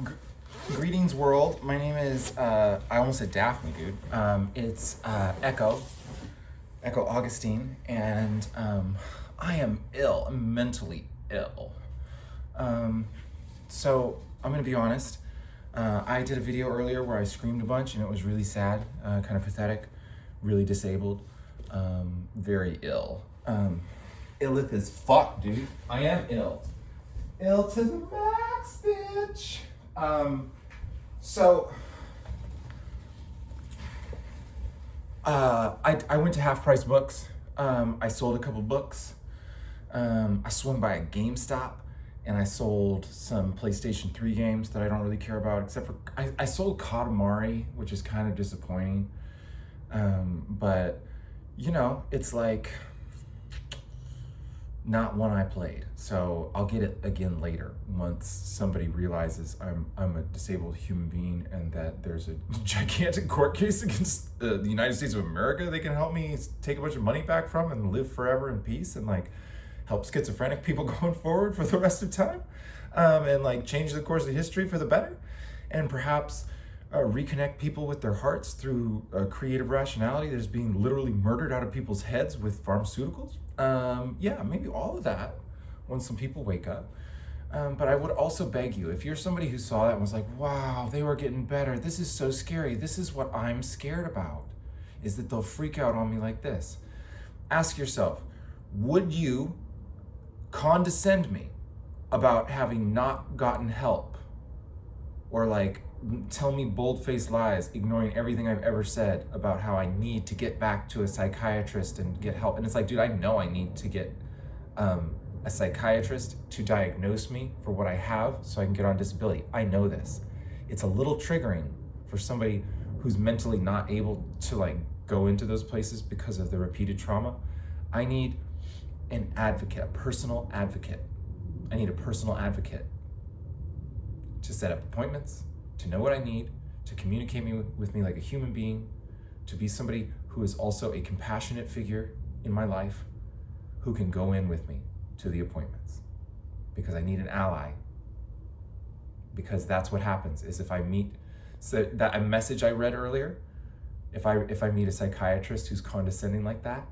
G- Greetings, world. My name is, I almost said Daphne, dude. It's Echo Augustine, and I am ill. I'm mentally ill. Um, so, I'm gonna be honest. I did a video earlier where I screamed a bunch, and it was really sad, kind of pathetic, really disabled, very ill. Illith as fuck, dude. I am ill. Ill to the max, bitch. So I went to Half Price Books. I sold a couple books. I swung by a GameStop and I sold some PlayStation 3 games that I don't really care about, except for I sold Katamari, which is kind of disappointing. But you know, it's like not one I played. So I'll get it again later once somebody realizes I'm a disabled human being and that there's a gigantic court case against the United States of America they can help me take a bunch of money back from and live forever in peace and like help schizophrenic people going forward for the rest of time, and like change the course of history for the better, and perhaps reconnect people with their hearts through creative rationality that is being literally murdered out of people's heads with pharmaceuticals. Yeah, maybe all of that when some people wake up. But I would also beg you, if you're somebody who saw that and was like, wow, they were getting better, this is so scary, this is what I'm scared about, is that they'll freak out on me like this. Ask yourself, would you condescend me about having not gotten help? Or like tell me bold-faced lies, ignoring everything I've ever said about how I need to get back to a psychiatrist and get help. And it's like, dude, I know I need to get a psychiatrist to diagnose me for what I have so I can get on disability. I know this. It's a little triggering for somebody who's mentally not able to like go into those places because of the repeated trauma. I need an advocate, a personal advocate. I need a personal advocate to set up appointments, to know what I need, to communicate with me like a human being, to be somebody who is also a compassionate figure in my life, who can go in with me to the appointments. Because I need an ally. Because that's what happens, is if I meet, so that a message I read earlier, if I meet a psychiatrist who's condescending like that,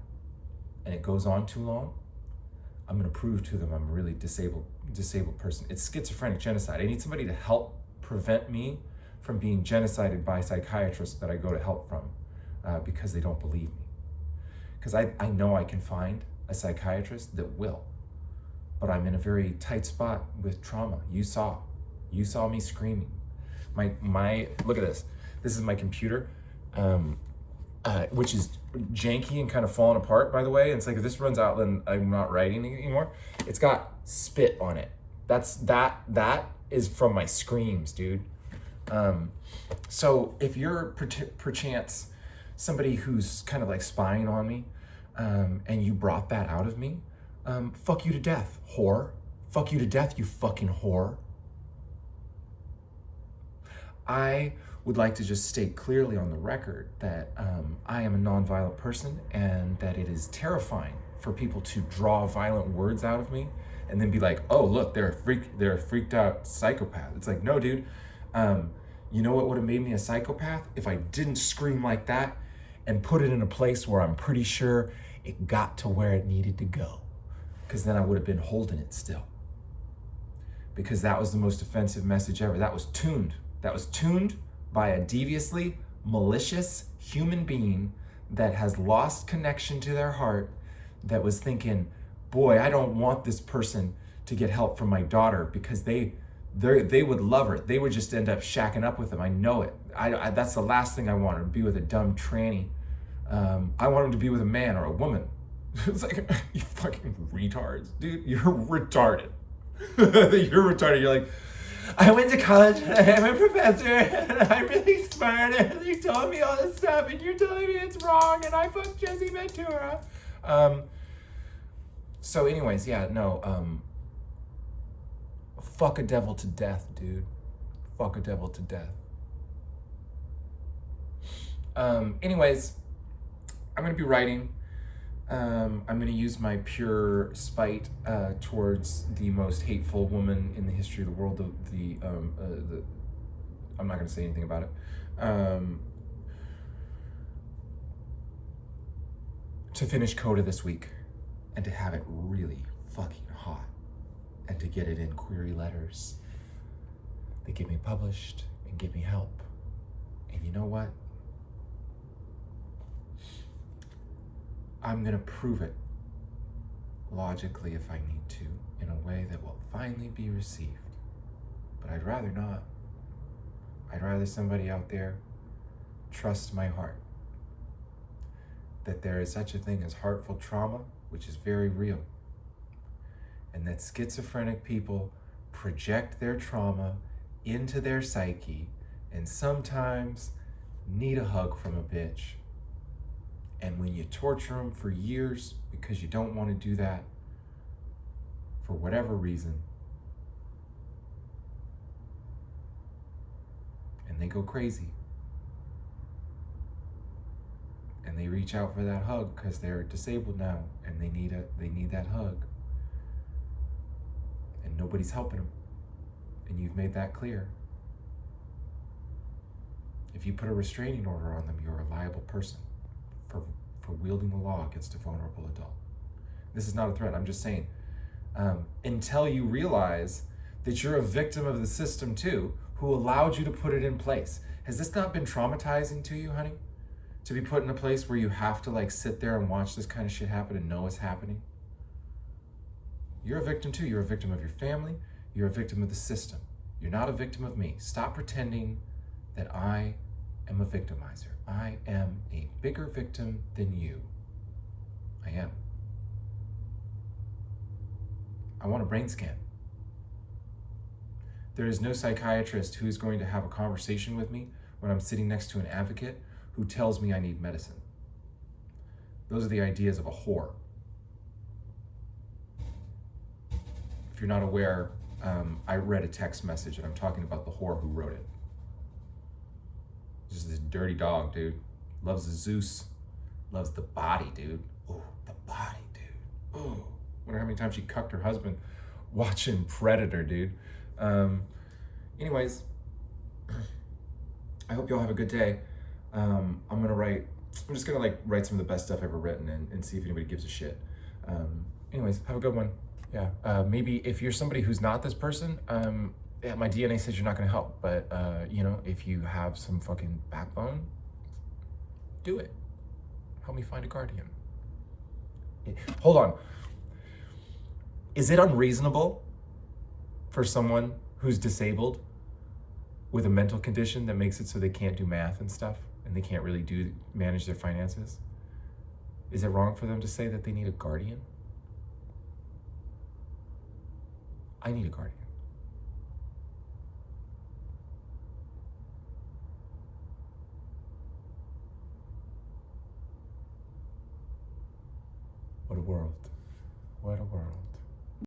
and it goes on too long, I'm gonna prove to them I'm a really disabled person. It's schizophrenic genocide. I need somebody to help prevent me from being genocided by psychiatrists that I go to help from, because they don't believe me. Because I know I can find a psychiatrist that will, but I'm in a very tight spot with trauma. You saw me screaming. My look at this. This is my computer. Which is janky and kind of falling apart, by the way. And it's like, if this runs out, then I'm not writing anymore. It's got spit on it. That is from my screams, dude. So if you're perchance somebody who's kind of like spying on me, and you brought that out of me, fuck you to death, whore. Fuck you to death, you fucking whore. I would like to just state clearly on the record that I am a nonviolent person and that it is terrifying for people to draw violent words out of me and then be like, oh, look, they're a freaked out psychopath. It's like, no, dude, you know what would have made me a psychopath? If I didn't scream like that and put it in a place where I'm pretty sure it got to where it needed to go. Because then I would have been holding it still. Because that was the most offensive message ever. That was tuned by a deviously malicious human being that has lost connection to their heart, that was thinking, boy, I don't want this person to get help from my daughter because they would love her. They would just end up shacking up with them. I know it. I that's the last thing I want, to be with a dumb tranny. I want him to be with a man or a woman. It's like, you fucking retards, dude. You're retarded. You're retarded. You're like, I went to college and I'm a professor and I'm really smart and you told me all this stuff and you're telling me it's wrong and I fucked Jesse Ventura. So anyways, yeah, no, fuck a devil to death, dude. Fuck a devil to death. Anyways, I'm gonna be writing I'm going to use my pure spite towards the most hateful woman in the history of the world. I'm not going to say anything about it. To finish Coda this week and to have it really fucking hot and to get it in query letters that get me published and get me help. And you know what? I'm gonna prove it logically if I need to, in a way that will finally be received. But I'd rather not. I'd rather somebody out there trust my heart. That there is such a thing as heartful trauma, which is very real. And that schizophrenic people project their trauma into their psyche and sometimes need a hug from a bitch. And when you torture them for years because you don't want to do that, for whatever reason, and they go crazy, and they reach out for that hug because they're disabled now and they need that hug, and nobody's helping them, and you've made that clear. If you put a restraining order on them, you're a liable person for wielding the law against a vulnerable adult. This is not a threat. I'm just saying, until you realize that you're a victim of the system too, who allowed you to put it in place. Has this not been traumatizing to you, honey? To be put in a place where you have to like sit there and watch this kind of shit happen and know it's happening? You're a victim too. You're a victim of your family. You're a victim of the system. You're not a victim of me. Stop pretending that I am a victimizer. I am a bigger victim than you. I am. I want a brain scan. There is no psychiatrist who is going to have a conversation with me when I'm sitting next to an advocate who tells me I need medicine. Those are the ideas of a whore. If you're not aware, I read a text message and I'm talking about the whore who wrote it. This is a dirty dog, dude. Loves the Zeus. Loves the body, dude. Oh, the body, dude. Oh, wonder how many times she cucked her husband watching Predator, dude. Anyways, I hope y'all have a good day. I'm just gonna like write some of the best stuff I've ever written and see if anybody gives a shit. Anyways, have a good one. Yeah, maybe if you're somebody who's not this person, yeah, my DNA says you're not gonna help, but you know, if you have some fucking backbone, do it. Help me find a guardian. Hold on. Is it unreasonable for someone who's disabled with a mental condition that makes it so they can't do math and stuff and they can't really manage their finances? Is it wrong for them to say that they need a guardian? I need a guardian. What a world. What a world.